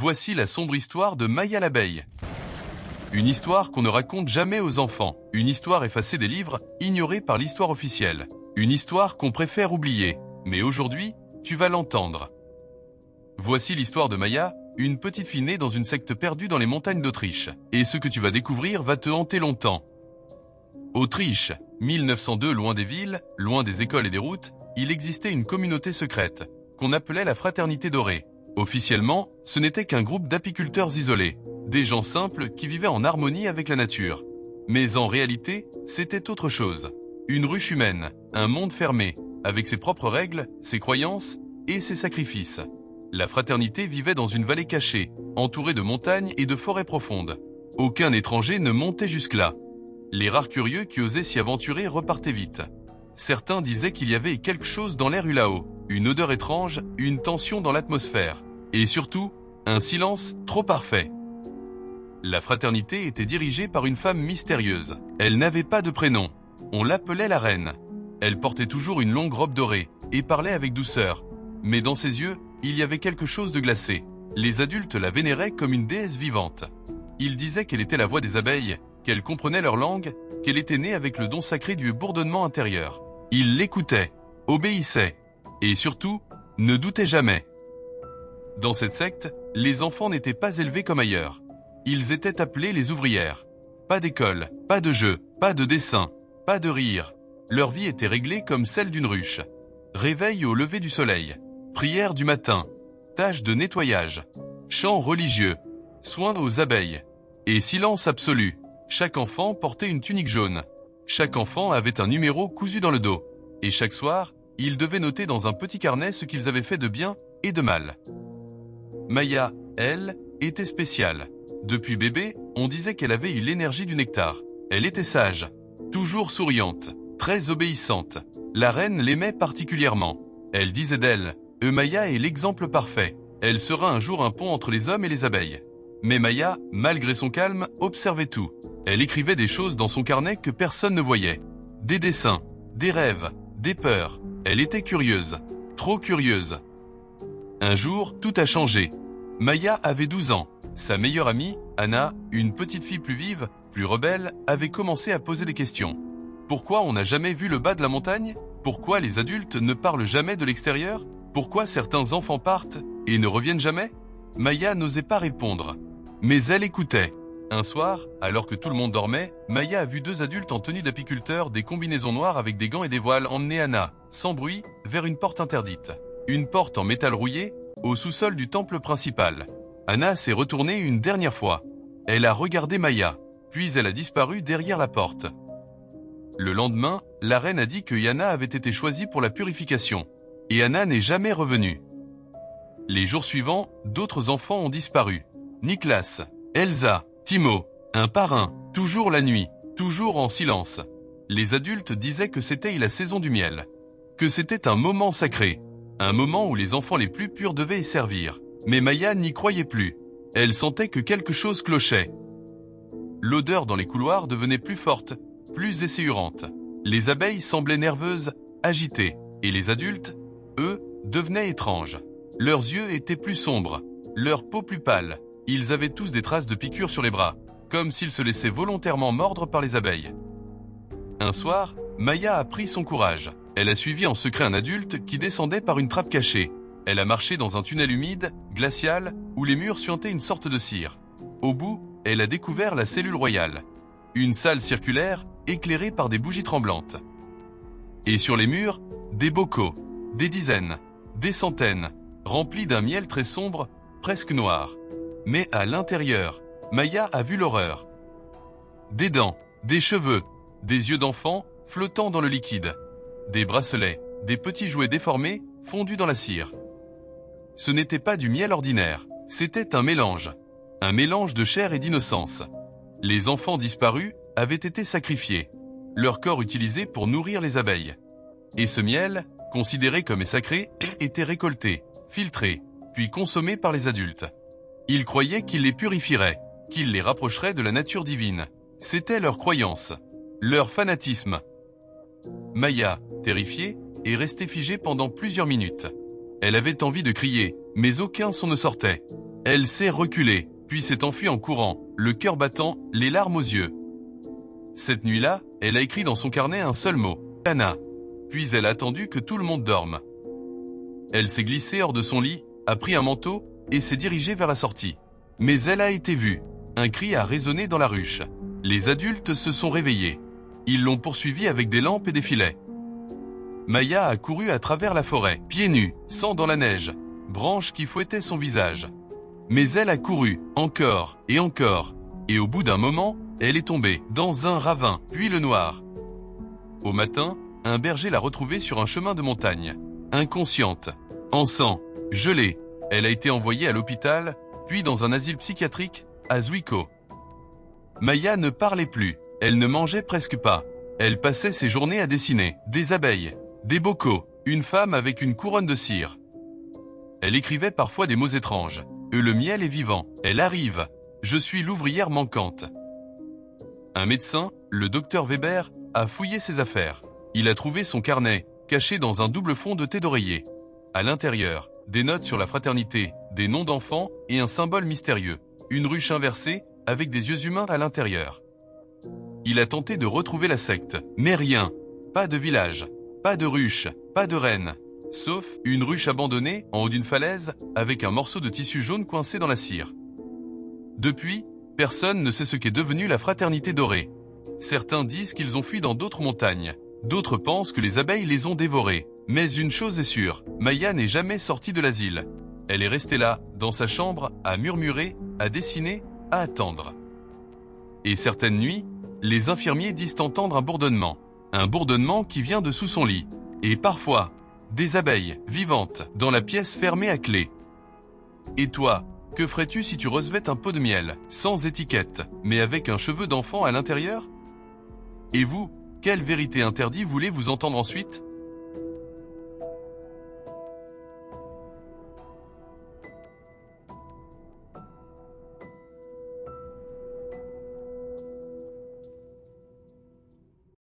Voici la sombre histoire de Maya l'abeille. Une histoire qu'on ne raconte jamais aux enfants, une histoire effacée des livres, ignorée par l'histoire officielle. Une histoire qu'on préfère oublier, mais aujourd'hui, tu vas l'entendre. Voici l'histoire de Maya, une petite fille née dans une secte perdue dans les montagnes d'Autriche. Et ce que tu vas découvrir va te hanter longtemps. Autriche, 1902, loin des villes, loin des écoles et des routes, il existait une communauté secrète, qu'on appelait la Fraternité Dorée. Officiellement, ce n'était qu'un groupe d'apiculteurs isolés, des gens simples qui vivaient en harmonie avec la nature. Mais en réalité, c'était autre chose. Une ruche humaine, un monde fermé, avec ses propres règles, ses croyances et ses sacrifices. La fraternité vivait dans une vallée cachée, entourée de montagnes et de forêts profondes. Aucun étranger ne montait jusque-là. Les rares curieux qui osaient s'y aventurer repartaient vite. Certains disaient qu'il y avait quelque chose dans l'air là-haut, une odeur étrange, une tension dans l'atmosphère, et surtout, un silence trop parfait. La fraternité était dirigée par une femme mystérieuse. Elle n'avait pas de prénom. On l'appelait la reine. Elle portait toujours une longue robe dorée et parlait avec douceur. Mais dans ses yeux, il y avait quelque chose de glacé. Les adultes la vénéraient comme une déesse vivante. Ils disaient qu'elle était la voix des abeilles, qu'elle comprenait leur langue, qu'elle était née avec le don sacré du bourdonnement intérieur. Ils l'écoutaient, obéissaient, et surtout, ne doutaient jamais. Dans cette secte, les enfants n'étaient pas élevés comme ailleurs. Ils étaient appelés les ouvrières. Pas d'école, pas de jeux, pas de dessin, pas de rire. Leur vie était réglée comme celle d'une ruche. Réveil au lever du soleil, prière du matin, tâches de nettoyage, chants religieux, soins aux abeilles, et silence absolu. Chaque enfant portait une tunique jaune. Chaque enfant avait un numéro cousu dans le dos. Et chaque soir, ils devaient noter dans un petit carnet ce qu'ils avaient fait de bien et de mal. Maya, elle, était spéciale. Depuis bébé, on disait qu'elle avait eu l'énergie du nectar. Elle était sage, toujours souriante, très obéissante. La reine l'aimait particulièrement. Elle disait d'elle, « Maya est l'exemple parfait. Elle sera un jour un pont entre les hommes et les abeilles. » Mais Maya, malgré son calme, observait tout. Elle écrivait des choses dans son carnet que personne ne voyait. Des dessins, des rêves, des peurs. Elle était curieuse, trop curieuse. Un jour, tout a changé. Maya avait 12 ans. Sa meilleure amie, Anna, une petite fille plus vive, plus rebelle, avait commencé à poser des questions. Pourquoi on n'a jamais vu le bas de la montagne? Pourquoi les adultes ne parlent jamais de l'extérieur? Pourquoi certains enfants partent et ne reviennent jamais? Maya n'osait pas répondre. Mais elle écoutait. Un soir, alors que tout le monde dormait, Maya a vu deux adultes en tenue d'apiculteur, des combinaisons noires avec des gants et des voiles, emmener Anna, sans bruit, vers une porte interdite. Une porte en métal rouillé, au sous-sol du temple principal. Anna s'est retournée une dernière fois. Elle a regardé Maya, puis elle a disparu derrière la porte. Le lendemain, la reine a dit que Yana avait été choisie pour la purification. Et Anna n'est jamais revenue. Les jours suivants, d'autres enfants ont disparu. Niklas, Elsa, Timo, un par un, toujours la nuit, toujours en silence. Les adultes disaient que c'était la saison du miel, que c'était un moment sacré, un moment où les enfants les plus purs devaient y servir. Mais Maya n'y croyait plus. Elle sentait que quelque chose clochait. L'odeur dans les couloirs devenait plus forte, plus essayurante. Les abeilles semblaient nerveuses, agitées, et les adultes, eux, devenaient étranges. Leurs yeux étaient plus sombres, leur peau plus pâle. Ils avaient tous des traces de piqûres sur les bras, comme s'ils se laissaient volontairement mordre par les abeilles. Un soir, Maya a pris son courage. Elle a suivi en secret un adulte qui descendait par une trappe cachée. Elle a marché dans un tunnel humide, glacial, où les murs suintaient une sorte de cire. Au bout, elle a découvert la cellule royale. Une salle circulaire, éclairée par des bougies tremblantes. Et sur les murs, des bocaux, des dizaines, des centaines, remplis d'un miel très sombre, presque noir. Mais à l'intérieur, Maya a vu l'horreur. Des dents, des cheveux, des yeux d'enfant flottant dans le liquide. Des bracelets, des petits jouets déformés, fondus dans la cire. Ce n'était pas du miel ordinaire, c'était un mélange de chair et d'innocence. Les enfants disparus avaient été sacrifiés, leur corps utilisé pour nourrir les abeilles. Et ce miel, considéré comme sacré, était récolté, filtré, puis consommé par les adultes. Ils croyaient qu'il les purifierait, qu'il les rapprocherait de la nature divine. C'était leur croyance, leur fanatisme. Maya, terrifiée, est restée figée pendant plusieurs minutes. Elle avait envie de crier, mais aucun son ne sortait. Elle s'est reculée, puis s'est enfuie en courant, le cœur battant, les larmes aux yeux. Cette nuit-là, elle a écrit dans son carnet un seul mot, Anna. Puis elle a attendu que tout le monde dorme. Elle s'est glissée hors de son lit, a pris un manteau et s'est dirigée vers la sortie. Mais elle a été vue. Un cri a résonné dans la ruche. Les adultes se sont réveillés. Ils l'ont poursuivie avec des lampes et des filets. Maya a couru à travers la forêt, pieds nus, sang dans la neige, branches qui fouettaient son visage. Mais elle a couru, encore, et au bout d'un moment, elle est tombée, dans un ravin, puis le noir. Au matin, un berger l'a retrouvée sur un chemin de montagne. Inconsciente, en sang, gelée, elle a été envoyée à l'hôpital, puis dans un asile psychiatrique, à Zwickau. Maya ne parlait plus, elle ne mangeait presque pas. Elle passait ses journées à dessiner, des abeilles, des bocaux, une femme avec une couronne de cire. Elle écrivait parfois des mots étranges. Le miel est vivant, elle arrive, je suis l'ouvrière manquante. Un médecin, le docteur Weber, a fouillé ses affaires. Il a trouvé son carnet, caché dans un double fond de thé d'oreiller. À l'intérieur, des notes sur la fraternité, des noms d'enfants et un symbole mystérieux, une ruche inversée avec des yeux humains à l'intérieur. Il a tenté de retrouver la secte, mais rien, pas de village, pas de ruche, pas de reine, sauf une ruche abandonnée en haut d'une falaise avec un morceau de tissu jaune coincé dans la cire. Depuis, personne ne sait ce qu'est devenue la fraternité dorée. Certains disent qu'ils ont fui dans d'autres montagnes, d'autres pensent que les abeilles les ont dévorés. Mais une chose est sûre, Maya n'est jamais sortie de l'asile. Elle est restée là, dans sa chambre, à murmurer, à dessiner, à attendre. Et certaines nuits, les infirmiers disent entendre un bourdonnement qui vient de sous son lit, et parfois, des abeilles vivantes dans la pièce fermée à clé. Et toi, que ferais-tu si tu recevais un pot de miel, sans étiquette, mais avec un cheveu d'enfant à l'intérieur? Et vous, quelle vérité interdite voulez-vous entendre ensuite?